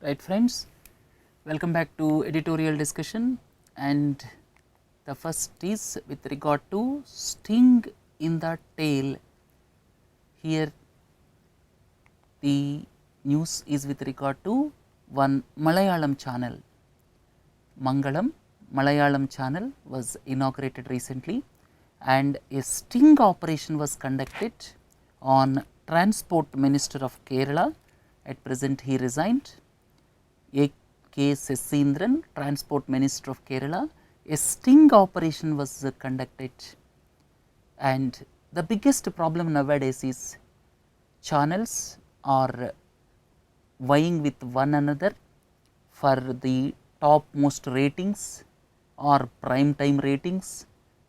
Right friends, welcome back to editorial discussion, and the first is with regard to sting in the tail. Here the news is with regard to one Malayalam channel. Mangalam Malayalam channel was inaugurated recently, and a sting operation was conducted on Transport Minister of Kerala. At present he resigned, A.K. Sesindran, Transport Minister of Kerala. A sting operation was conducted, and the biggest problem nowadays is channels are vying with one another for the topmost ratings or prime time ratings,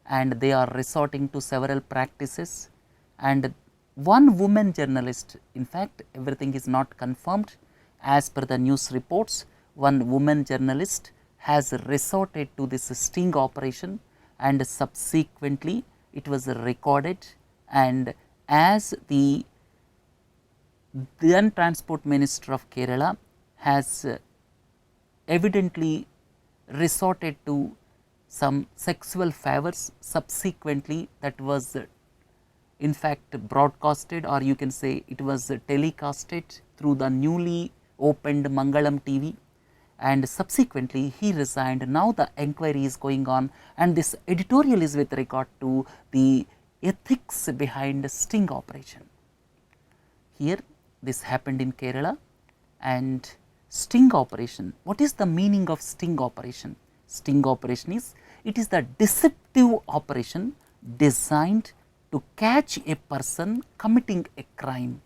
and they are resorting to several practices. And one woman journalist, in fact everything is not confirmed, as per the news reports, one woman journalist has resorted to this sting operation, and subsequently it was recorded, and as the then Transport Minister of Kerala has evidently resorted to some sexual favors, subsequently that was in fact broadcasted, or you can say it was telecasted through the newly opened Mangalam TV, and subsequently he resigned. Now the enquiry is going on, and this editorial is with regard to the ethics behind sting operation. Here this happened in Kerala, and sting operation, what is the meaning of sting operation? Sting operation is, it is the deceptive operation designed to catch a person committing a crime,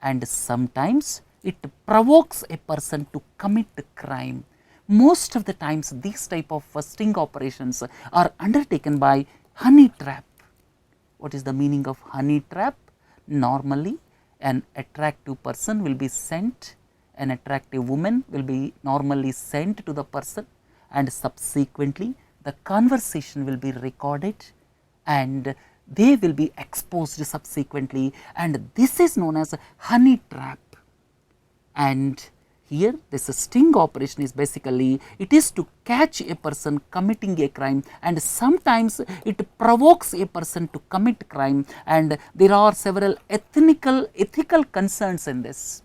and sometimes it provokes a person to commit a crime. Most of the times these type of sting operations are undertaken by honey trap. What is the meaning of honey trap? Normally an attractive person will be sent, an attractive woman will be normally sent to the person, and subsequently the conversation will be recorded and they will be exposed subsequently, and this is known as honey trap. And here this sting operation is basically, it is to catch a person committing a crime, and sometimes it provokes a person to commit crime, and there are several ethical concerns in this.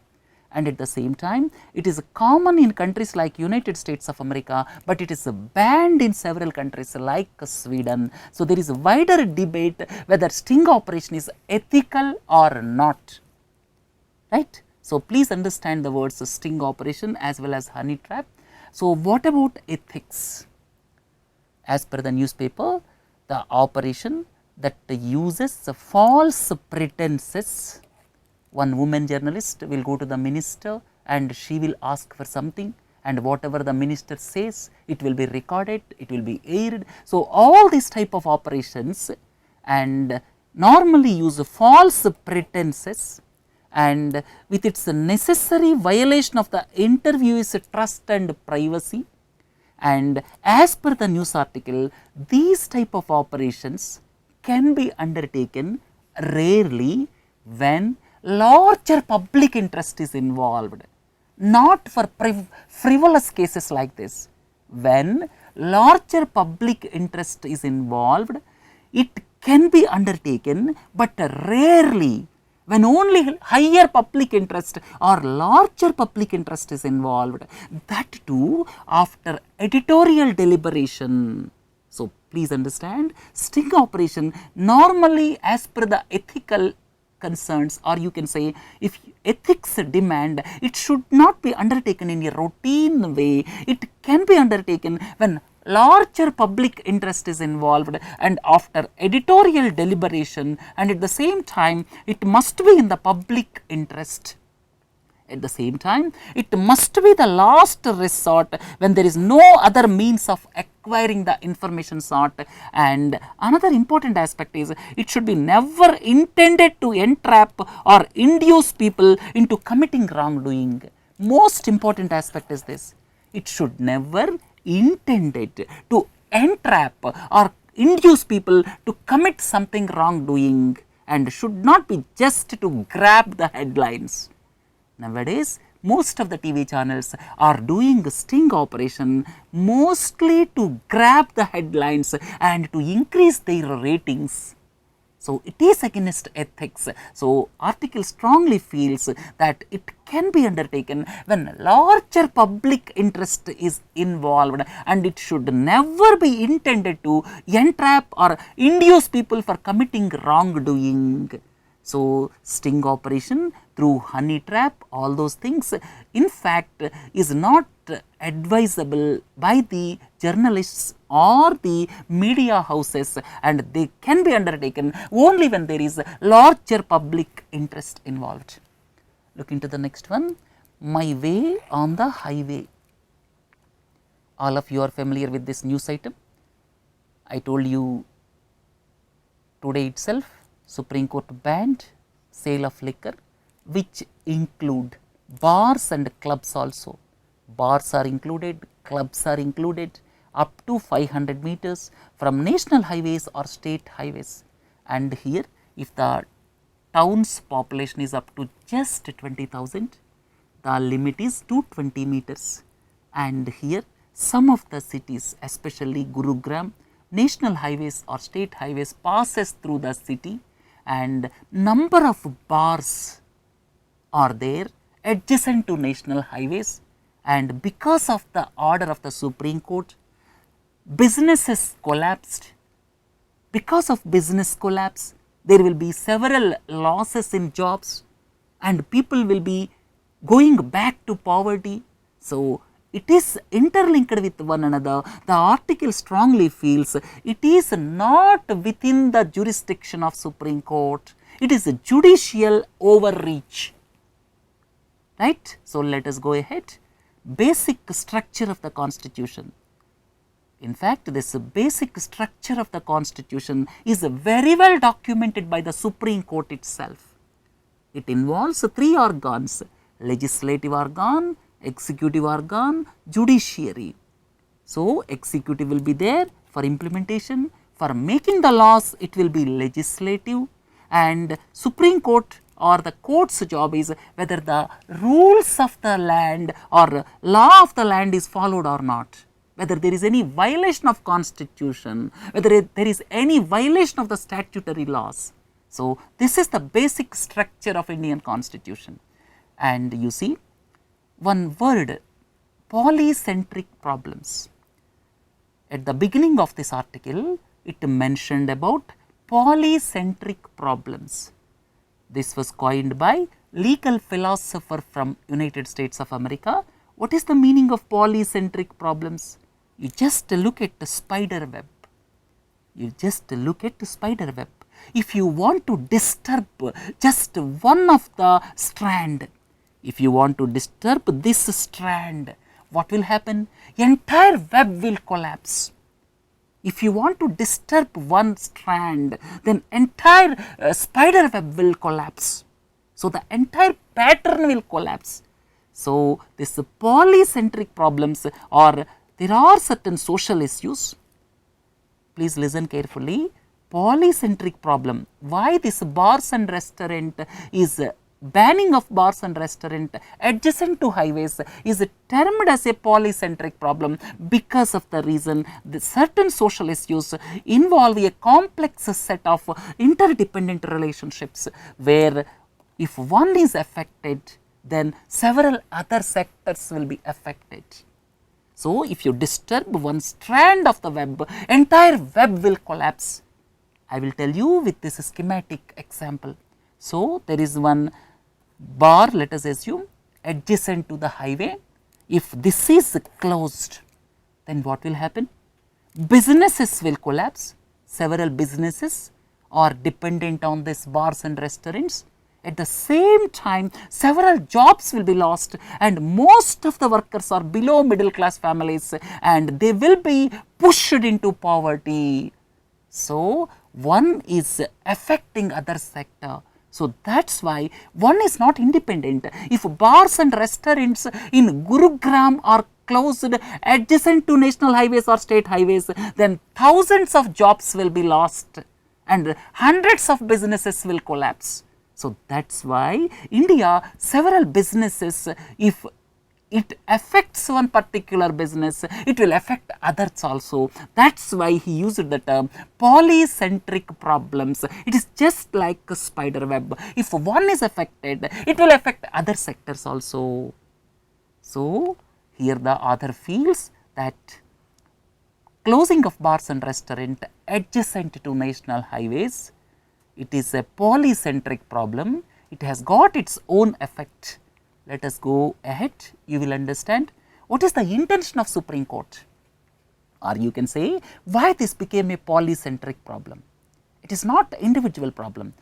And at the same time it is common in countries like United States of America, but it is banned in several countries like Sweden. So there is a wider debate whether sting operation is ethical or not, right. So please understand the words sting operation as well as honey trap. So what about ethics? As per the newspaper, the operation that uses false pretenses. One woman journalist will go to the minister and she will ask for something, and whatever the minister says, it will be recorded, it will be aired. So all these type of operations and normally use false pretenses, and with its necessary violation of the interviewee's trust and privacy. And as per the news article, these type of operations can be undertaken rarely when larger public interest is involved, not for frivolous cases like this. When larger public interest is involved, it can be undertaken, but rarely when only higher public interest or larger public interest is involved, that too after editorial deliberation. So please understand, sting operation normally as per the ethical concerns, or you can say if ethics demand, it should not be undertaken in a routine way. It can be undertaken when larger public interest is involved and after editorial deliberation, and at the same time it must be in the public interest. At the same time it must be the last resort when there is no other means of acquiring the information sought. And another important aspect is, it should be never intended to entrap or induce people into committing wrongdoing. Most important aspect is this, it should never intended to entrap or induce people to commit something wrongdoing, and should not be just to grab the headlines. Nowadays most of the TV channels are doing sting operation mostly to grab the headlines and to increase their ratings. So, it is against ethics. So, article strongly feels that it can be undertaken when larger public interest is involved, and it should never be intended to entrap or induce people for committing wrongdoing. So, sting operation through honey trap, all those things in fact is not advisable by the journalists or the media houses, and they can be undertaken only when there is larger public interest involved. Look into the next one, my way on the highway. All of you are familiar with this news item. I told you today itself Supreme Court banned sale of liquor, which include bars and clubs also. Bars are included, clubs are included up to 500 meters from national highways or state highways. And here if the town's population is up to just 20,000, the limit is 220 meters. And here some of the cities, especially Gurugram, national highways or state highways passes through the city, and number of bars are there adjacent to national highways, and because of the order of the Supreme Court, businesses collapsed. Because of business collapse, there will be several losses in jobs and people will be going back to poverty. So, it is interlinked with one another. The article strongly feels it is not within the jurisdiction of Supreme Court, it is a judicial overreach, right. So, let us go ahead. Basic structure of the Constitution. In fact, this basic structure of the Constitution is very well documented by the Supreme Court itself. It involves three organs: legislative organ, executive organ, judiciary. So, executive will be there for implementation, for making the laws it will be legislative, and Supreme Court or the court's job is whether the rules of the land or law of the land is followed or not, whether there is any violation of Constitution, whether there is any violation of the statutory laws. So, this is the basic structure of Indian Constitution. And you see one word, polycentric problems. At the beginning of this article, it mentioned about polycentric problems. This was coined by legal philosopher from United States of America. What is the meaning of polycentric problems? You just look at the spider web. You just look at the spider web. If you want to disturb just one of the strand, if you want to disturb this strand, what will happen? Entire web will collapse. If you want to disturb one strand, then entire spider web will collapse. So, the entire pattern will collapse. So, this polycentric problems, or there are certain social issues. Please listen carefully. Polycentric problem. Why this bars and restaurant is banning of bars and restaurant adjacent to highways is termed as a polycentric problem, because of the reason that certain social issues involve a complex set of interdependent relationships, where if one is affected, then several other sectors will be affected. So, if you disturb one strand of the web, entire web will collapse. I will tell you with this schematic example. So, there is one bar, let us assume, adjacent to the highway. If this is closed, then what will happen? Businesses will collapse. Several businesses are dependent on these bars and restaurants. At the same time, several jobs will be lost, and most of the workers are below middle class families, and they will be pushed into poverty. So, one is affecting other sector. So, that is why one is not independent. If bars and restaurants in Gurugram are closed adjacent to national highways or state highways, then thousands of jobs will be lost and hundreds of businesses will collapse. So, that is why India, several businesses, if it affects one particular business, it will affect others also. That is why he used the term polycentric problems. It is just like a spider web. If one is affected, it will affect other sectors also. So, here the author feels that closing of bars and restaurant adjacent to national highways, it is a polycentric problem. It has got its own effect. Let us go ahead, you will understand what is the intention of Supreme Court, or you can say why this became a polycentric problem. It is not an individual problem.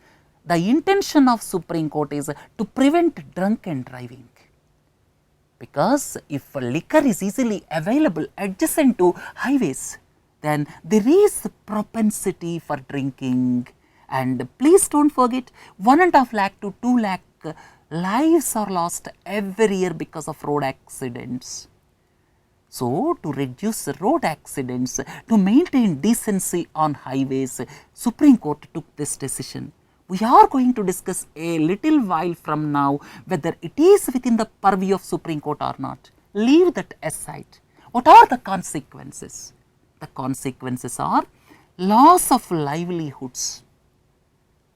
The intention of Supreme Court is to prevent drunken driving, because if liquor is easily available adjacent to highways, then there is propensity for drinking, and please do not forget 1.5 lakh to 2 lakh lives are lost every year because of road accidents. So, to reduce road accidents, to maintain decency on highways, Supreme Court took this decision. We are going to discuss a little while from now whether it is within the purview of Supreme Court or not. Leave that aside. What are the consequences? The consequences are loss of livelihoods,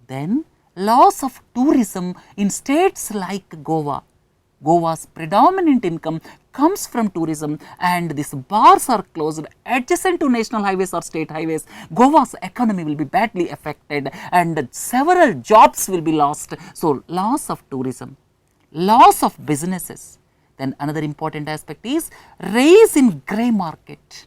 then loss of tourism in states like Goa. Goa's predominant income comes from tourism, and these bars are closed adjacent to national highways or state highways. Goa's economy will be badly affected and several jobs will be lost. So, loss of tourism, loss of businesses. Then another important aspect is rise in grey market.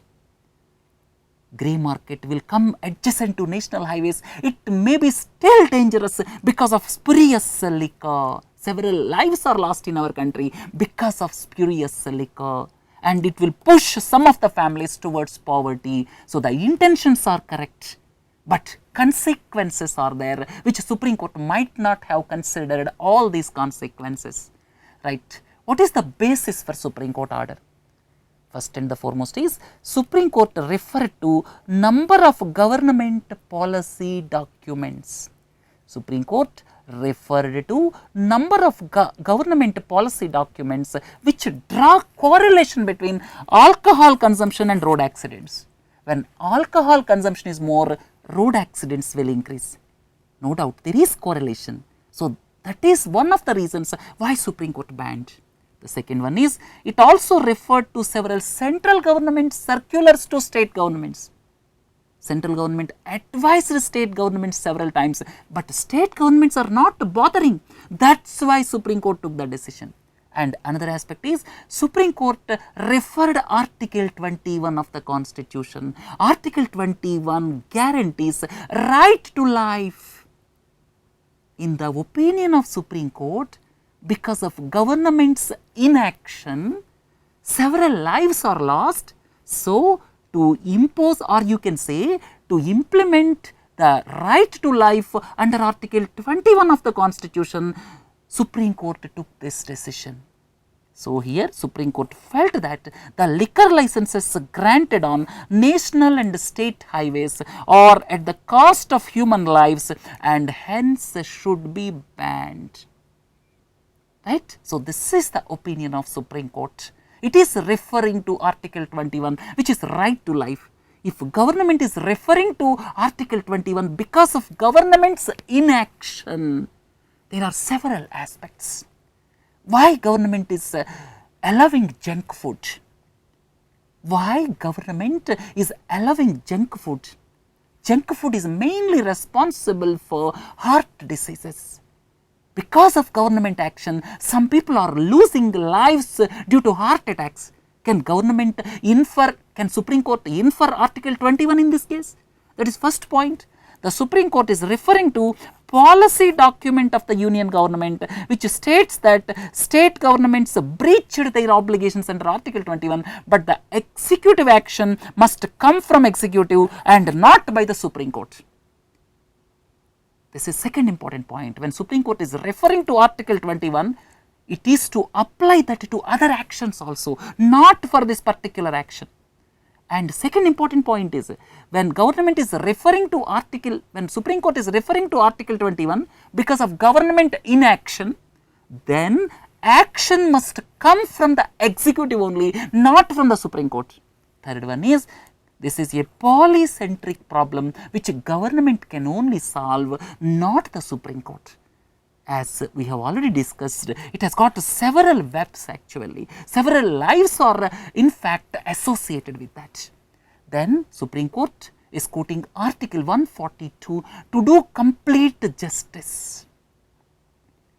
Grey market will come adjacent to national highways. It may be still dangerous because of spurious liquor. Several lives are lost in our country because of spurious liquor, and it will push some of the families towards poverty. So, the intentions are correct, but consequences are there which Supreme Court might not have considered all these consequences, right. What is the basis for Supreme Court order? First and the foremost is Supreme Court referred to number of government policy documents. Supreme Court referred to number of government policy documents which draw correlation between alcohol consumption and road accidents. When alcohol consumption is more, road accidents will increase. No doubt there is correlation. So, that is one of the reasons why Supreme Court banned. The second one is it also referred to several central government circulars to state governments. Central government advised state governments several times, but state governments are not bothering. That is why Supreme Court took the decision. And another aspect is Supreme Court referred Article 21 of the Constitution. Article 21 guarantees right to life. In the opinion of Supreme Court, because of government's inaction, several lives are lost. So, to impose, or you can say to implement the right to life under Article 21 of the Constitution, Supreme Court took this decision. So, here Supreme Court felt that the liquor licenses granted on national and state highways are at the cost of human lives and hence should be banned. Right. So, this is the opinion of Supreme Court. It is referring to Article 21, which is right to life. If government is referring to Article 21 because of government's inaction, there are several aspects. Why government is allowing junk food? Why government is allowing junk food? Junk food is mainly responsible for heart diseases. Because of government action, some people are losing lives due to heart attacks. Can government infer, can Supreme Court infer Article 21 in this case? That is first point. The Supreme Court is referring to policy document of the Union government which states that state governments breached their obligations under Article 21, but the executive action must come from executive and not by the Supreme Court. This is second important point. When Supreme Court is referring to Article 21, it is to apply that to other actions also, not for this particular action. And second important point is, when government is referring to when Supreme Court is referring to Article 21 because of government inaction, then action must come from the executive only, not from the Supreme Court. Third one is, this is a polycentric problem which government can only solve, not the Supreme Court. As we have already discussed, it has got several webs actually, several lives are in fact associated with that. Then Supreme Court is quoting Article 142 to do complete justice.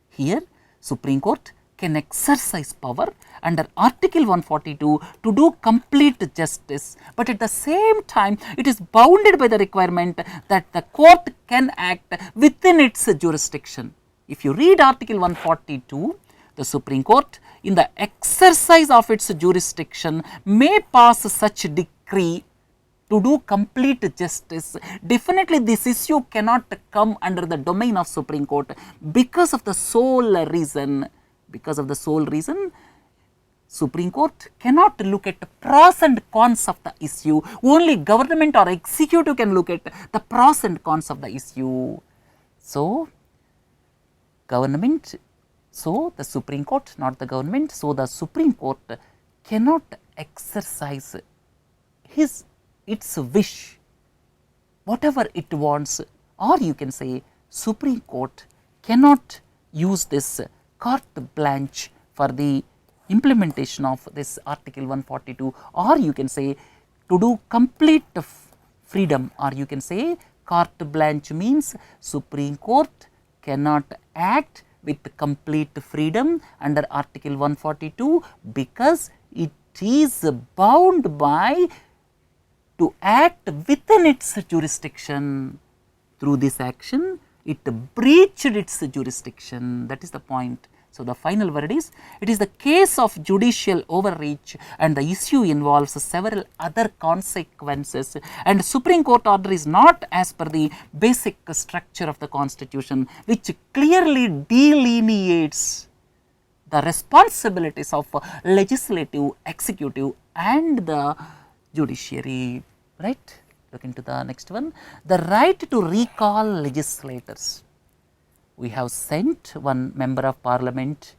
Here Supreme Court can exercise power under Article 142 to do complete justice, but at the same time it is bounded by the requirement that the court can act within its jurisdiction. If you read Article 142, the Supreme Court in the exercise of its jurisdiction may pass such decree to do complete justice. Definitely this issue cannot come under the domain of Supreme Court because of the sole reason, Supreme Court cannot look at the pros and cons of the issue. Only government or executive can look at the pros and cons of the issue. So the Supreme Court, not the government, so the Supreme Court cannot exercise its wish, whatever it wants, or you can say Supreme Court cannot use this carte blanche for the implementation of this Article 142, or you can say to do complete freedom, or you can say carte blanche means Supreme Court cannot act with complete freedom under Article 142 because it is bound by to act within its jurisdiction. Through this action, it breached its jurisdiction. That is the point. So the final word is, it is the case of judicial overreach and the issue involves several other consequences, and Supreme Court order is not as per the basic structure of the Constitution, which clearly delineates the responsibilities of legislative, executive and the judiciary, right. Look into the next one, the right to recall legislators. We have sent one member of parliament,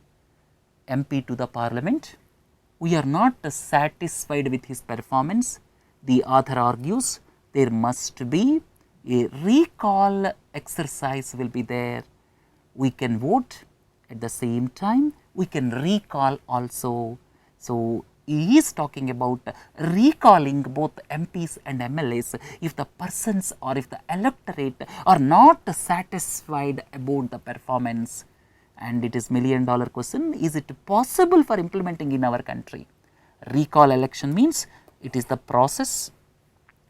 MP, to the parliament. We are not satisfied with his performance. The author argues there must be a recall exercise will be there. We can vote, at the same time we can recall also. So he is talking about recalling both MPs and MLAs if the persons or if the electorate are not satisfied about the performance. And it is $1 million question, is it possible for implementing in our country? Recall election means it is the process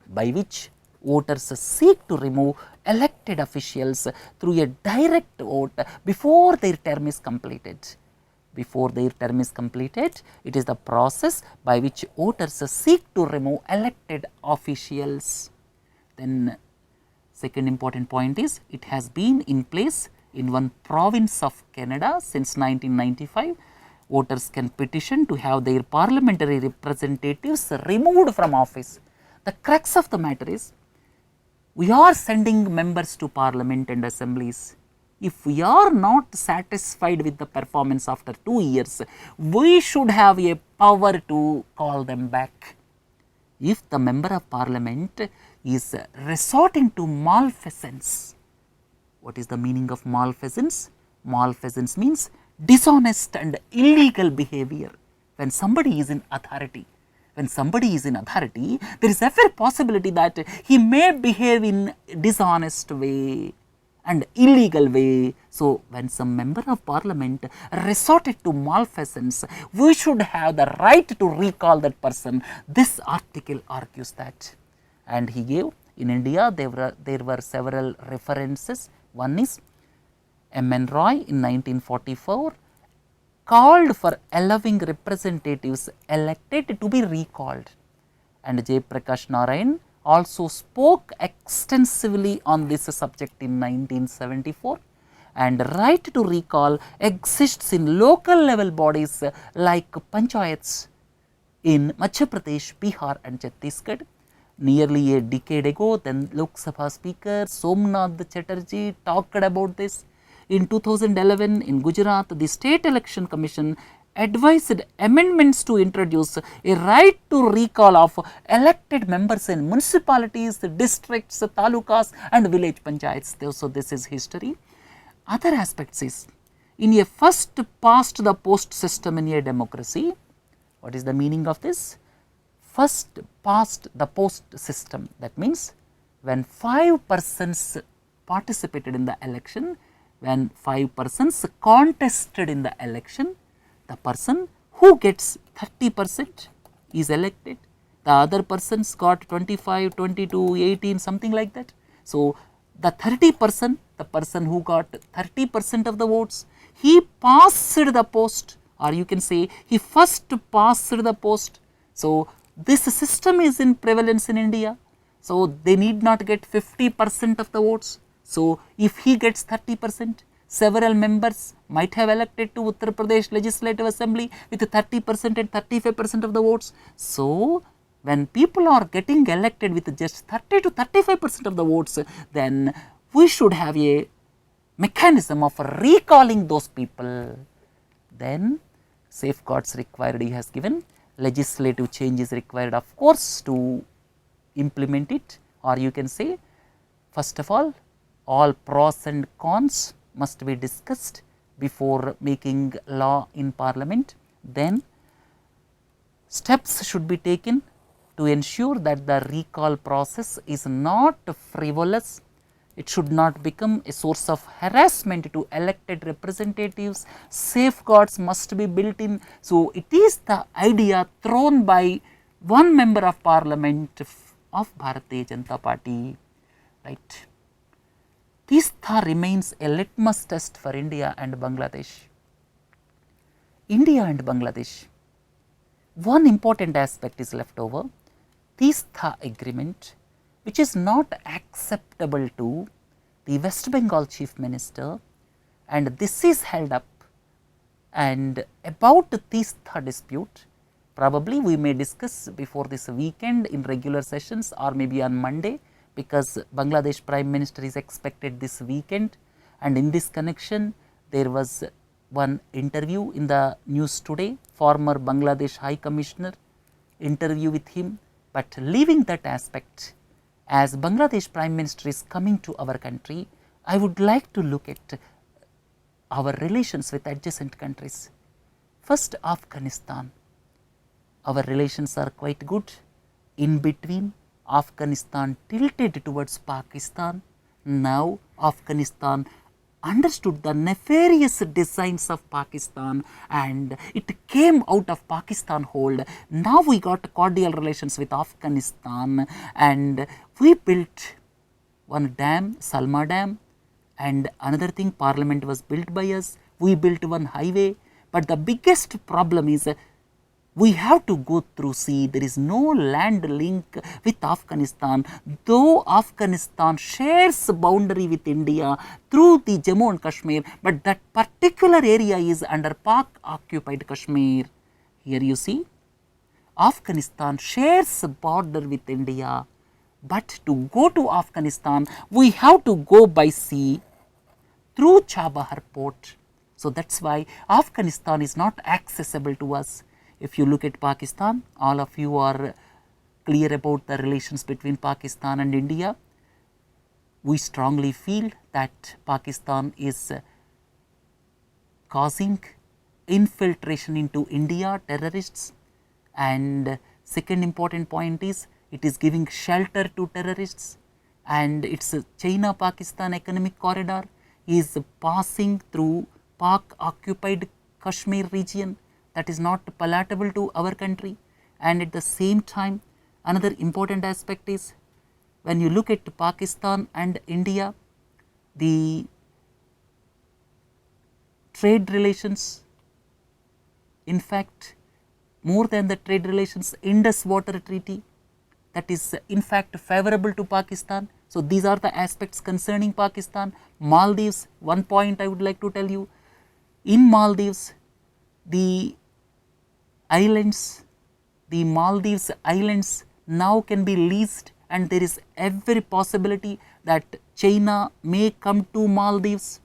by which voters seek to remove elected officials through a direct vote before their term is completed. Before their term is completed, it is the process by which voters seek to remove elected officials. Then second important point is, it has been in place in one province of Canada since 1995. Voters can petition to have their parliamentary representatives removed from office. The crux of the matter is, we are sending members to parliament and assemblies. If we are not satisfied with the performance after 2 years, we should have a power to call them back. If the member of parliament is resorting to malfeasance, what is the meaning of malfeasance? Malfeasance means dishonest and illegal behavior. When somebody is in authority, there is a fair possibility that he may behave in dishonest way and illegal way. So when some member of parliament resorted to malfeasance, we should have the right to recall that person. This article argues that. And he gave, in India there were several references. One is M.N. Roy in 1944 called for allowing representatives elected to be recalled, and J. Prakash Narayan also spoke extensively on this subject in 1974, and right to recall exists in local level bodies like panchayats. in Madhya Pradesh, Bihar and Chhattisgarh. Nearly a decade ago, then Lok Sabha Speaker Somnath Chatterjee talked about this. In 2011, in Gujarat, the State Election Commission advised amendments to introduce a right to recall of elected members in municipalities, districts, talukas and village panchayats. So, this is history. Other aspects is, in a first past the post system in a democracy, what is the meaning of this? First past the post system, that means when 5 persons participated in the election, when 5 persons contested in the election, the person who gets 30% is elected, the other persons got 25, 22, 18 something like that. So, the 30%, the person who got 30% of the votes, he passed the post, or you can say he first passed the post. So, this system is in prevalence in India. So, they need not get 50% of the votes. So, if he gets 30%, several members might have elected to Uttar Pradesh Legislative Assembly with 30% and 35% of the votes. So, when people are getting elected with just 30 to 35% of the votes, then we should have a mechanism of recalling those people. Then safeguards required he has given, legislative change is required of course to implement it, or you can say first of all pros and cons must be discussed before making law in parliament. Then steps should be taken to ensure that the recall process is not frivolous. It should not become a source of harassment to elected representatives. Safeguards must be built in. So, it is the idea thrown by one member of parliament of Bharatiya Janata Party, right. Teesta remains a litmus test for India and Bangladesh. India and Bangladesh, one important aspect is left over, Teesta agreement, which is not acceptable to the West Bengal Chief Minister, and this is held up. And about the Teesta dispute, probably we may discuss before this weekend in regular sessions or maybe on Monday, because Bangladesh Prime Minister is expected this weekend, and in this connection there was one interview in the news today, former Bangladesh High Commissioner interview with him. But leaving that aspect, as Bangladesh Prime Minister is coming to our country, I would like to look at our relations with adjacent countries. First, Afghanistan. Our relations are quite good. In between, Afghanistan tilted towards Pakistan. Now, Afghanistan understood the nefarious designs of Pakistan and it came out of Pakistan hold. Now, we got cordial relations with Afghanistan and we built one dam, Salma Dam, and another thing, parliament was built by us. We built one highway, but the biggest problem is we have to go through sea. There is no land link with Afghanistan, though Afghanistan shares boundary with India through the Jammu and Kashmir, but that particular area is under Pak occupied Kashmir. Here you see, Afghanistan shares a border with India, but to go to Afghanistan, we have to go by sea through Chabahar port. So, that is why Afghanistan is not accessible to us. If you look at Pakistan, all of you are clear about the relations between Pakistan and India. We strongly feel that Pakistan is causing infiltration into India, terrorists, and second important point is it is giving shelter to terrorists, and its China-Pakistan economic corridor is passing through Pak occupied Kashmir region. That is not palatable to our country, and at the same time another important aspect is when you look at Pakistan and India, the trade relations, in fact more than the trade relations, Indus Water Treaty, that is in fact favorable to Pakistan. So, these are the aspects concerning Pakistan. Maldives, one point I would like to tell you, in Maldives the islands, the Maldives islands now can be leased, and there is every possibility that China may come to Maldives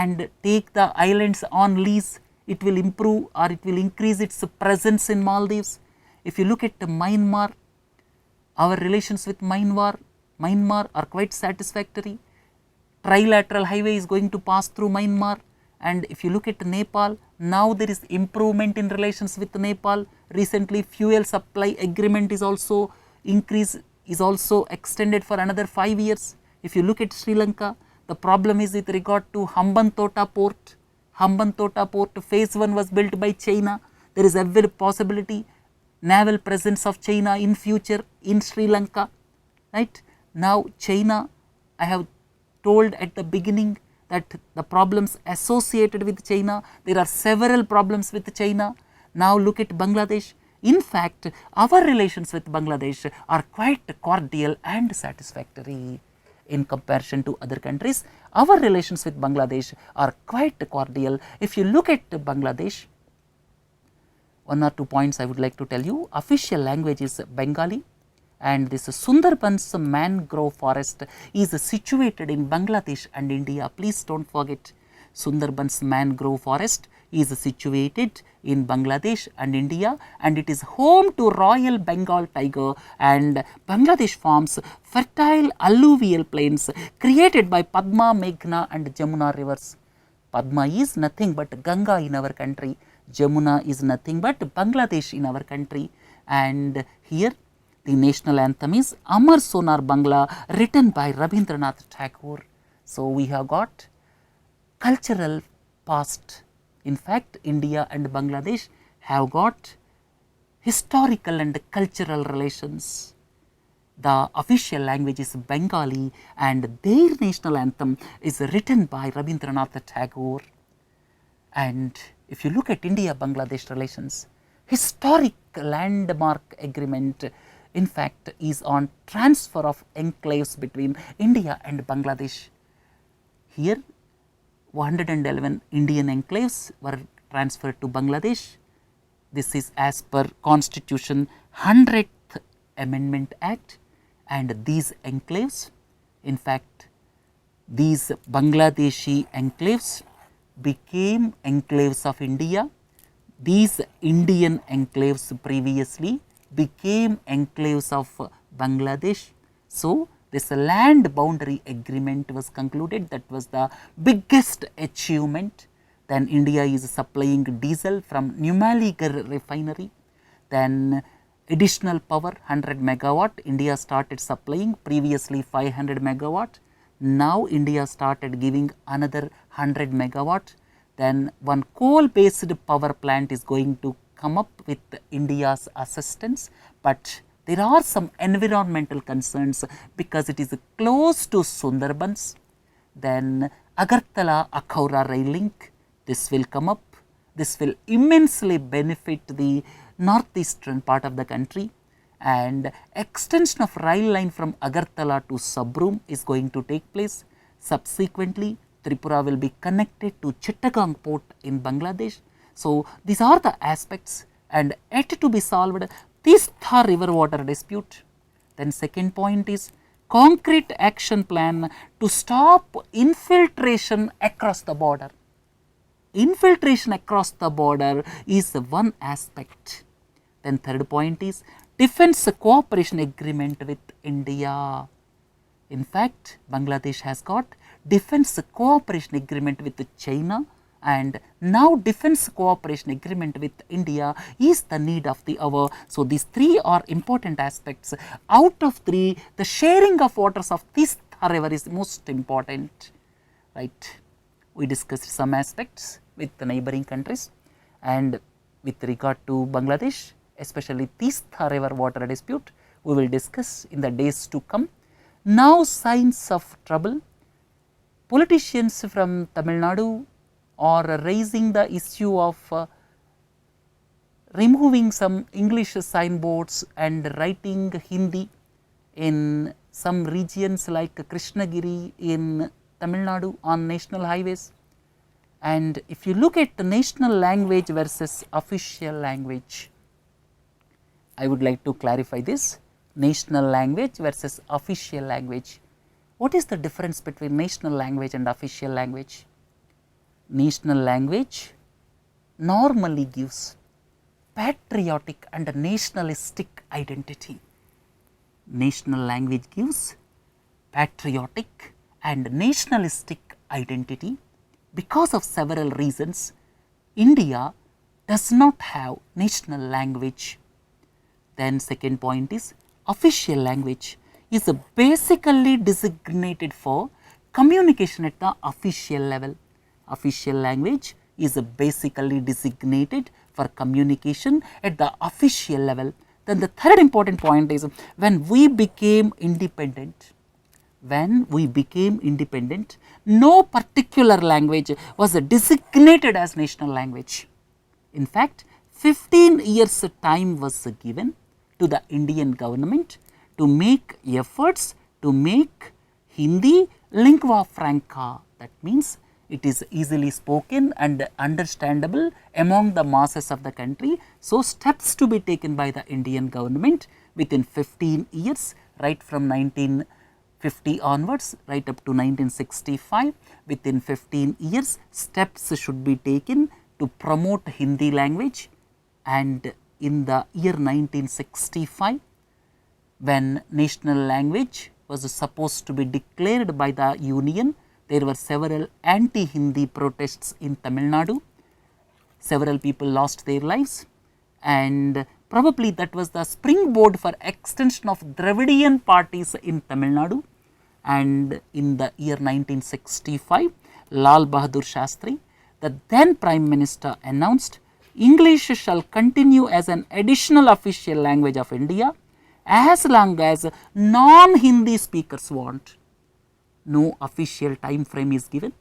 and take the islands on lease. It will improve or it will increase its presence in Maldives. If you look at Myanmar, our relations with Myanmar are quite satisfactory. Trilateral highway is going to pass through Myanmar. And if you look at Nepal, now there is improvement in relations with Nepal. Recently, fuel supply agreement is also extended for another 5 years. If you look at Sri Lanka, the problem is with regard to Hambantota port. Hambantota port phase 1 was built by China. There is every possibility naval presence of China in future in Sri Lanka. Right? Now China, I have told at the beginning that the problems associated with China, there are several problems with China. Now look at Bangladesh. In fact, our relations with Bangladesh are quite cordial and satisfactory in comparison to other countries. Our relations with Bangladesh are quite cordial. If you look at Bangladesh, 1 or 2 points I would like to tell you. Official language is Bengali, and this Sundarbans mangrove forest is situated in Bangladesh and India. Please don't forget, Sundarbans mangrove forest is situated in Bangladesh and India, and it is home to Royal Bengal tiger, and Bangladesh forms fertile alluvial plains created by Padma, Meghna and Jamuna rivers. Padma is nothing but Ganga in our country, Jamuna is nothing but Bangladesh in our country, and here the national anthem is Amar Sonar Bangla, written by Rabindranath Tagore. So we have got cultural past. In fact, India and Bangladesh have got historical and cultural relations. The official language is Bengali, and their national anthem is written by Rabindranath Tagore. And if you look at India-Bangladesh relations, historic landmark agreement in fact is on transfer of enclaves between India and Bangladesh. Here 111 Indian enclaves were transferred to Bangladesh. This is as per Constitution 100th Amendment Act, and these enclaves, in fact these Bangladeshi enclaves became enclaves of India. These Indian enclaves previously became enclaves of Bangladesh. So this land boundary agreement was concluded. That was the biggest achievement. Then India is supplying diesel from Numaligarh refinery. Then additional power 100 megawatt India started supplying, previously 500 megawatt. Now India started giving another 100 megawatt. Then one coal based power plant is going to come up with India's assistance, but there are some environmental concerns because it is close to Sundarbans. Then Agartala Akhaura rail link, this will come up. This will immensely benefit the northeastern part of the country, and extension of rail line from Agartala to Sabroom is going to take place. Subsequently, Tripura will be connected to Chittagong port in Bangladesh. So these are the aspects, and yet to be solved Teesta river water dispute. Then second point is concrete action plan to stop infiltration across the border. Infiltration across the border is one aspect. Then third point is defense cooperation agreement with India. In fact, Bangladesh has got defense cooperation agreement with China, and now defense cooperation agreement with India is the need of the hour. So these three are important aspects. Out of three, the sharing of waters of Teesta river is most important, right? We discussed some aspects with the neighboring countries, and with regard to Bangladesh, especially Teesta river water dispute, we will discuss in the days to come. Now signs of trouble. Politicians from Tamil Nadu are raising the issue of removing some English signboards and writing Hindi in some regions like Krishnagiri in Tamil Nadu on national highways. And if you look at the national language versus official language, I would like to clarify this: national language versus official language. What is the difference between national language and official language? National language normally gives patriotic and nationalistic identity. National language gives patriotic and nationalistic identity. Because of several reasons, India does not have national language. Then second point is official language is basically designated for communication at the official level. Official language is basically designated for communication at the official level. Then the third important point is when we became independent, no particular language was designated as national language. In fact, 15 years time was given to the Indian government to make efforts to make Hindi lingua franca. That means it is easily spoken and understandable among the masses of the country. So, steps to be taken by the Indian government within 15 years, right from 1950 onwards right up to 1965, within 15 years steps should be taken to promote Hindi language. And in the year 1965, when national language was supposed to be declared by the Union, there were several anti-Hindi protests in Tamil Nadu. Several people lost their lives, and probably that was the springboard for extension of Dravidian parties in Tamil Nadu. And in the year 1965, Lal Bahadur Shastri, the then Prime Minister, announced English shall continue as an additional official language of India as long as non-Hindi speakers want. No official time frame is given.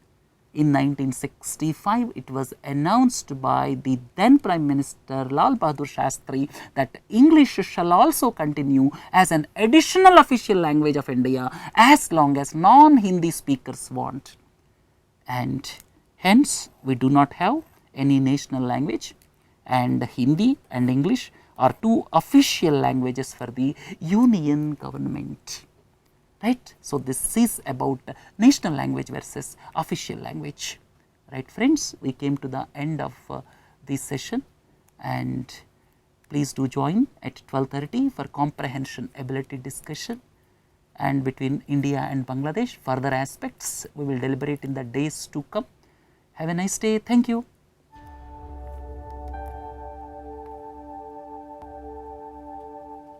In 1965, it was announced by the then Prime Minister Lal Bahadur Shastri that English shall also continue as an additional official language of India as long as non-Hindi speakers want. And hence, we do not have any national language, and Hindi and English are two official languages for the Union government. Right. So, this is about national language versus official language. Right, friends, we came to the end of this session, and please do join at 12:30 for comprehension ability discussion. And between India and Bangladesh, further aspects we will deliberate in the days to come. Have a nice day. Thank you.